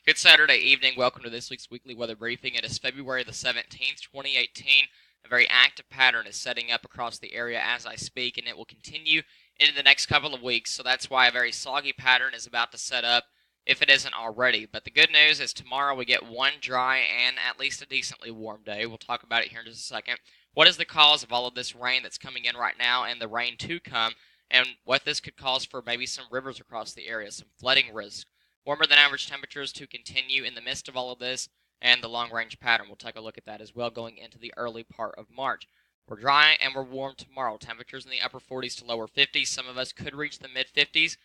Good Saturday evening. Welcome to this week's weekly weather briefing. It is February the 17th, 2018. A very active pattern is setting up across the area as I speak, and it will continue into the next couple of weeks. So that's why a very soggy pattern is about to set up if it isn't already. But the good news is tomorrow we get one dry and at least a decently warm day. We'll talk about it here in just a second. What is the cause of all of this rain that's coming in right now and the rain to come, and what this could cause for maybe some rivers across the area, some flooding risk. Warmer than average temperatures to continue in the midst of all of this, and the long-range pattern. We'll take a look at that as well going into the early part of March. We're dry and we're warm tomorrow. Temperatures in the upper 40s to lower 50s. Some of us could reach the mid-50s.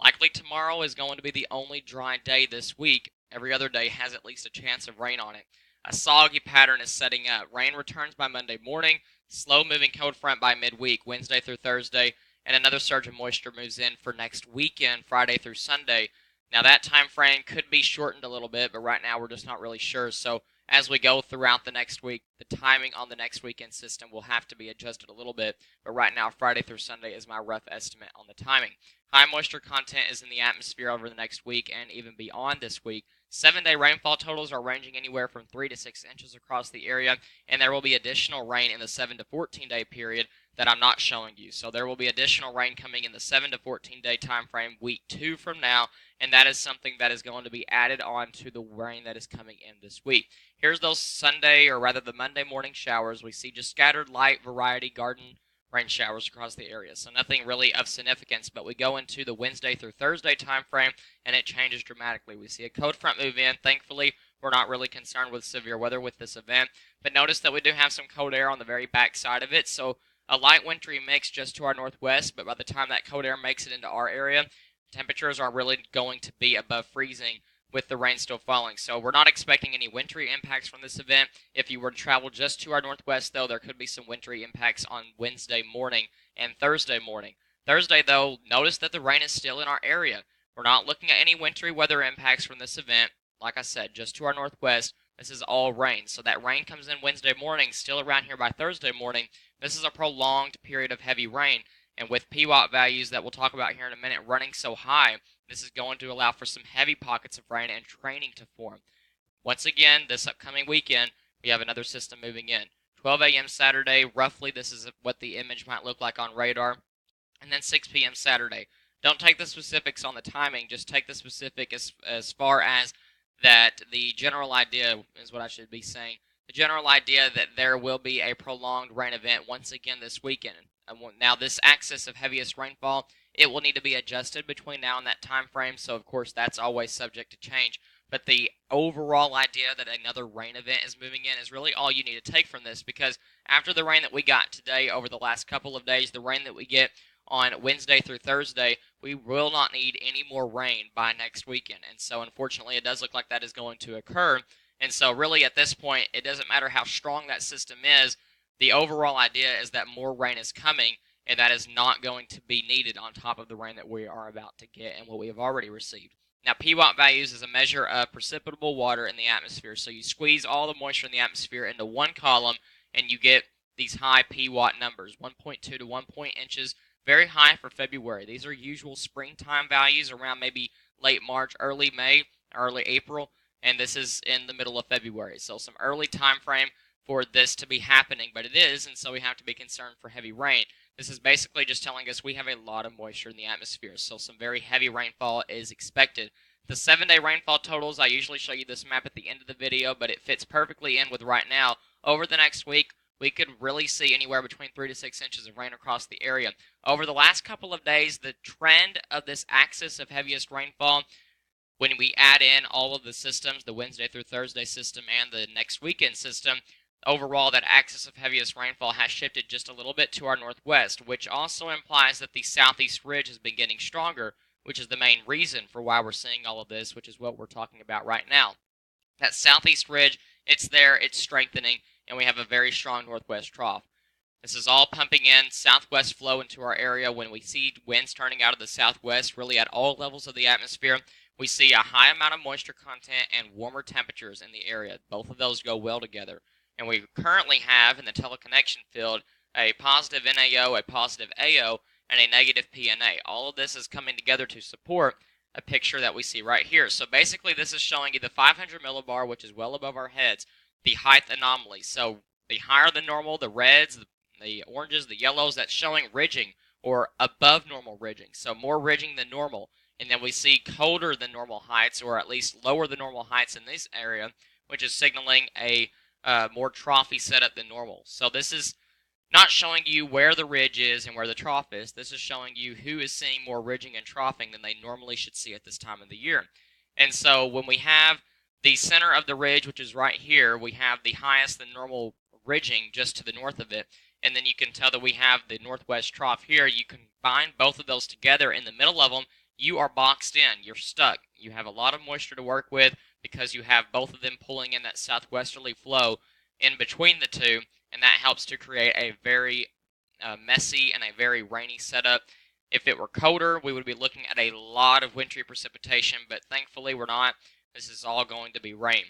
Likely tomorrow is going to be the only dry day this week. Every other day has at least a chance of rain on it. A soggy pattern is setting up. Rain returns by Monday morning. Slow-moving cold front by midweek, Wednesday through Thursday. And another surge of moisture moves in for next weekend, Friday through Sunday. Now that time frame could be shortened a little bit, but right now we're just not really sure. So as we go throughout the next week, the timing on the next weekend system will have to be adjusted a little bit. But right now, Friday through Sunday is my rough estimate on the timing. High moisture content is in the atmosphere over the next week and even beyond this week. 7-day rainfall totals are ranging anywhere from 3 to 6 inches across the area, and there will be additional rain in the 7 to 14-day period that I'm not showing you. So there will be additional rain coming in the 7 to 14-day time frame, week 2 from now, and that is something that is going to be added on to the rain that is coming in this week. Here's those Sunday, or rather the Monday morning showers. We see just scattered light variety garden rain showers across the area, so nothing really of significance. But we go into the Wednesday through Thursday time frame, and it changes dramatically. We see a cold front move in. Thankfully, we're not really concerned with severe weather with this event, but notice that we do have some cold air on the very back side of it, so a light wintry mix just to our northwest, but by the time that cold air makes it into our area, temperatures are really going to be above freezing with the rain still falling. So we're not expecting any wintry impacts from this event. If you were to travel just to our northwest, though, there could be some wintry impacts on Wednesday morning and Thursday morning. Thursday, though, notice that the rain is still in our area. We're not looking at any wintry weather impacts from this event. Like I said, just to our northwest, this is all rain. So that rain comes in Wednesday morning, still around here by Thursday morning. This is a prolonged period of heavy rain. And with PWAT values that we'll talk about here in a minute running so high, this is going to allow for some heavy pockets of rain and training to form. Once again, this upcoming weekend, we have another system moving in. 12 a.m. Saturday, roughly this is what the image might look like on radar. And then 6 p.m. Saturday. Don't take the specifics on the timing, just take the specific as far as that the general idea is what I should be saying. The general idea that there will be a prolonged rain event once again this weekend. Now, this axis of heaviest rainfall, it will need to be adjusted between now and that time frame, so of course that's always subject to change. But the overall idea that another rain event is moving in is really all you need to take from this, because after the rain that we got today over the last couple of days, the rain that we get on Wednesday through Thursday, we will not need any more rain by next weekend. And so unfortunately, it does look like that is going to occur. And so really at this point, it doesn't matter how strong that system is. The overall idea is that more rain is coming, and that is not going to be needed on top of the rain that we are about to get and what we have already received. Now, PWAT values is a measure of precipitable water in the atmosphere. So you squeeze all the moisture in the atmosphere into one column, and you get these high PWAT numbers, 1.2 to 1 inches, very high for February. These are usual springtime values around maybe late March, early May, early April, and this is in the middle of February. So some early time frame for this to be happening, but it is, and so we have to be concerned for heavy rain. This is basically just telling us we have a lot of moisture in the atmosphere, so some very heavy rainfall is expected. The 7-day rainfall totals, I usually show you this map at the end of the video, but it fits perfectly in with right now. Over the next week, we could really see anywhere between 3 to 6 inches of rain across the area. Over the last couple of days, the trend of this axis of heaviest rainfall, when we add in all of the systems, the Wednesday through Thursday system and the next weekend system, overall that axis of heaviest rainfall has shifted just a little bit to our northwest, which also implies that the southeast ridge has been getting stronger, which is the main reason for why we're seeing all of this, which is what we're talking about right now. That southeast ridge, it's there, it's strengthening, and we have a very strong northwest trough. This is all pumping in southwest flow into our area. When we see winds turning out of the southwest, really at all levels of the atmosphere, we see a high amount of moisture content and warmer temperatures in the area. Both of those go well together. And we currently have in the teleconnection field a positive NAO, a positive AO, and a negative PNA. All of this is coming together to support a picture that we see right here. So basically this is showing you the 500 millibar, which is well above our heads, the height anomaly. So the higher than normal, the reds, the oranges, the yellows, that's showing ridging or above normal ridging. So more ridging than normal. And then we see colder than normal heights, or at least lower than normal heights in this area, which is signaling a more troughy setup than normal. So this is not showing you where the ridge is and where the trough is. This is showing you who is seeing more ridging and troughing than they normally should see at this time of the year. And so when we have the center of the ridge, which is right here, we have the highest than normal ridging just to the north of it. And then you can tell that we have the northwest trough here. You combine both of those together in the middle of them, you are boxed in. You're stuck. You have a lot of moisture to work with because you have both of them pulling in that southwesterly flow in between the two, and that helps to create a very messy and a very rainy setup. If it were colder, we would be looking at a lot of wintry precipitation, but thankfully we're not. This is all going to be rain.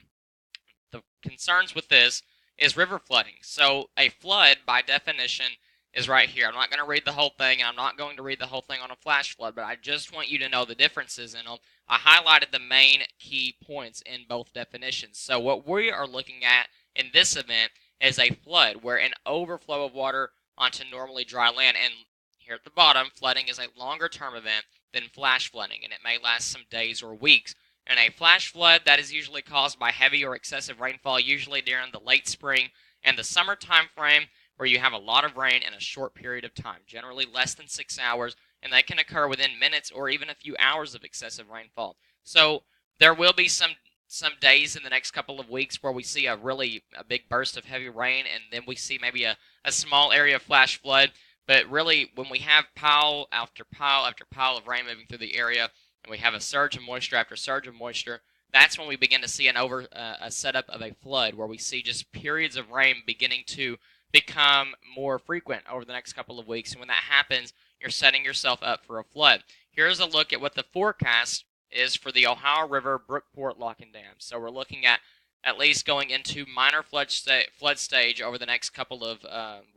The concerns with this is river flooding. So a flood, by definition, is right here. I'm not going to read the whole thing, and I'm not going to read the whole thing on a flash flood, but I just want you to know the differences in them. I highlighted the main key points in both definitions. So what we are looking at in this event is a flood, where an overflow of water onto normally dry land. And here at the bottom, flooding is a longer term event than flash flooding, and it may last some days or weeks. And a flash flood, that is usually caused by heavy or excessive rainfall, usually during the late spring and the summer time frame, where you have a lot of rain in a short period of time, generally less than 6 hours, and they can occur within minutes or even a few hours of excessive rainfall. So there will be some days in the next couple of weeks where we see a big burst of heavy rain, and then we see maybe a small area of flash flood. But really, when we have pile after pile after pile of rain moving through the area, and we have a surge of moisture after surge of moisture, that's when we begin to see a setup of a flood, where we see just periods of rain beginning to become more frequent over the next couple of weeks. And when that happens, you're setting yourself up for a flood. Here's a look at what the forecast is for the Ohio River Brookport Lock-in Dam. So we're looking at least going into minor flood stage over the next couple of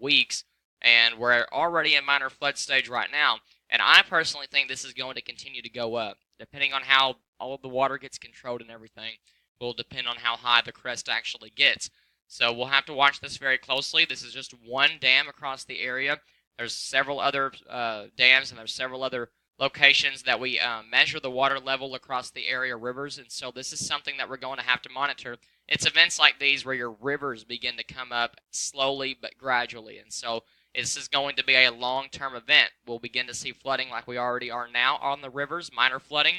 weeks, and we're already in minor flood stage right now. And I personally think this is going to continue to go up, depending on how all of the water gets controlled and everything. Will depend on how high the crest actually gets. So we'll have to watch this very closely. This is just one dam across the area. There's several other dams, and there's several other locations that we measure the water level across the area rivers, and so this is something that we're going to have to monitor. It's events like these where your rivers begin to come up slowly but gradually, and so this is going to be a long-term event. We'll begin to see flooding like we already are now on the rivers, minor flooding,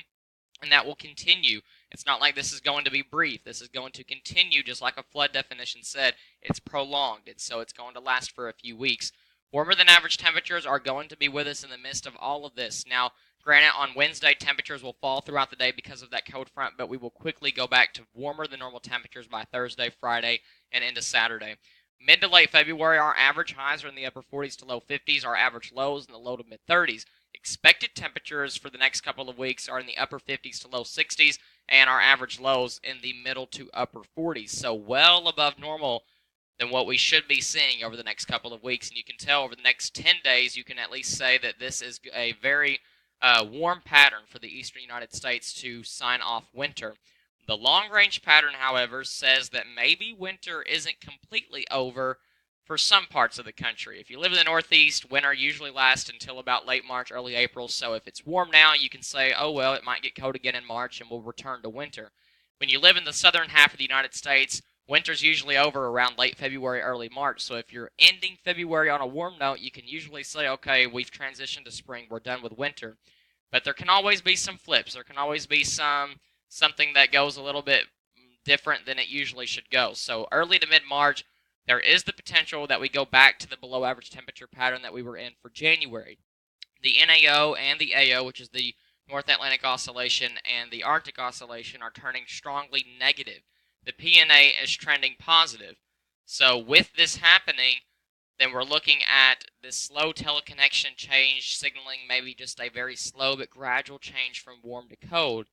and that will continue. It's not like this is going to be brief. This is going to continue, just like a flood definition said. It's prolonged, and so it's going to last for a few weeks. Warmer than average temperatures are going to be with us in the midst of all of this. Now, granted, on Wednesday, temperatures will fall throughout the day because of that cold front, but we will quickly go back to warmer than normal temperatures by Thursday, Friday, and into Saturday. Mid to late February, our average highs are in the upper 40s to low 50s, our average lows in the low to mid 30s. Expected temperatures for the next couple of weeks are in the upper 50s to low 60s, and our average lows in the middle to upper 40s. So well above normal than what we should be seeing over the next couple of weeks. And you can tell over the next 10 days, you can at least say that this is a very warm pattern for the eastern United States to sign off winter. The long-range pattern, however, says that maybe winter isn't completely over for some parts of the country. If you live in the Northeast, winter usually lasts until about late March, early April. So if it's warm now, you can say, oh, well, it might get cold again in March and we'll return to winter. When you live in the southern half of the United States, winter's usually over around late February, early March. So if you're ending February on a warm note, you can usually say, okay, we've transitioned to spring, we're done with winter. But there can always be some flips. There can always be something that goes a little bit different than it usually should go. So early to mid-March, there is the potential that we go back to the below average temperature pattern that we were in for January. The NAO and the AO, which is the North Atlantic Oscillation and the Arctic Oscillation, are turning strongly negative. The PNA is trending positive. So with this happening, then we're looking at this slow teleconnection change, signaling maybe just a very slow but gradual change from warm to cold.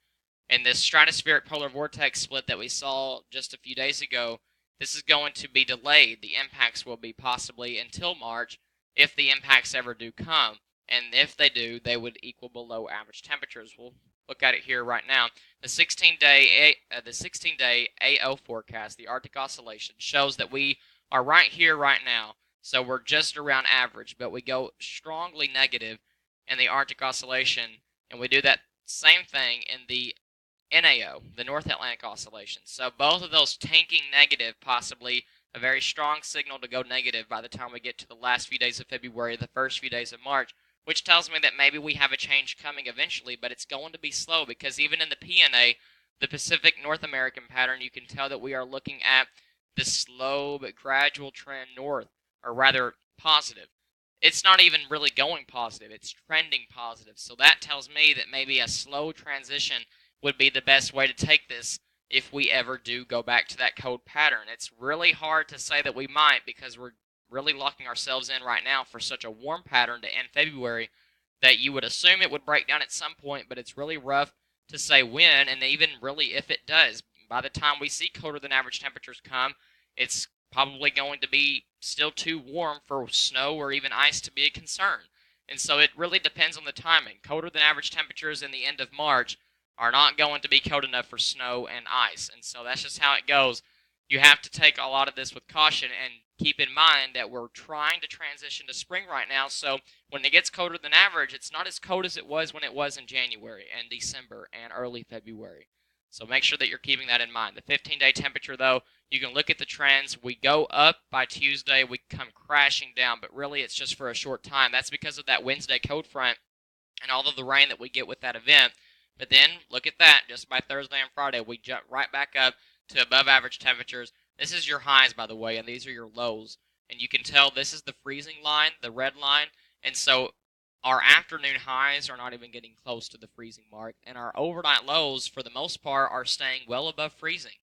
And this stratospheric polar vortex split that we saw just a few days ago, this is going to be delayed. The impacts will be possibly until March, if the impacts ever do come. And if they do, they would equal below average temperatures. Well, look at it here right now. The 16-day AO forecast, the Arctic Oscillation, shows that we are right here right now. So we're just around average, but we go strongly negative in the Arctic Oscillation, and we do that same thing in the NAO, the North Atlantic Oscillation. So both of those tanking negative, possibly a very strong signal to go negative by the time we get to the last few days of February, the first few days of March, which tells me that maybe we have a change coming eventually, but it's going to be slow because even in the PNA, the Pacific North American pattern, you can tell that we are looking at this slow but gradual trend north, or rather positive. It's not even really going positive, it's trending positive. So that tells me that maybe a slow transition would be the best way to take this if we ever do go back to that cold pattern. It's really hard to say that we might because we're really locking ourselves in right now for such a warm pattern to end February that you would assume it would break down at some point, but it's really rough to say when, and even really if it does. By the time we see colder than average temperatures come, it's probably going to be still too warm for snow or even ice to be a concern. And so it really depends on the timing. Colder than average temperatures in the end of March are not going to be cold enough for snow and ice. And so that's just how it goes. You have to take a lot of this with caution and keep in mind that we're trying to transition to spring right now. So when it gets colder than average, it's not as cold as it was when it was in January and December and early February. So make sure that you're keeping that in mind. The 15-day temperature, though, you can look at the trends. We go up by Tuesday. We come crashing down, but really it's just for a short time. That's because of that Wednesday cold front and all of the rain that we get with that event. But then, look at that, just by Thursday and Friday, we jump right back up to above average temperatures. This is your highs, by the way, and these are your lows. And you can tell this is the freezing line, the red line. And so our afternoon highs are not even getting close to the freezing mark. And our overnight lows, for the most part, are staying well above freezing.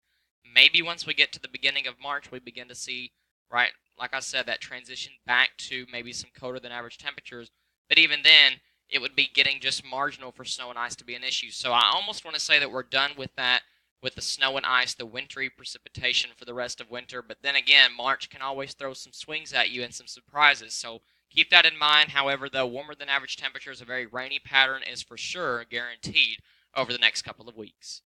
Maybe once we get to the beginning of March, we begin to see, right, like I said, that transition back to maybe some colder than average temperatures. But even then, it would be getting just marginal for snow and ice to be an issue. So I almost want to say that we're done with that, with the snow and ice, the wintry precipitation for the rest of winter. But then again, March can always throw some swings at you and some surprises. So keep that in mind. However, though, warmer than average temperatures, a very rainy pattern is for sure guaranteed over the next couple of weeks.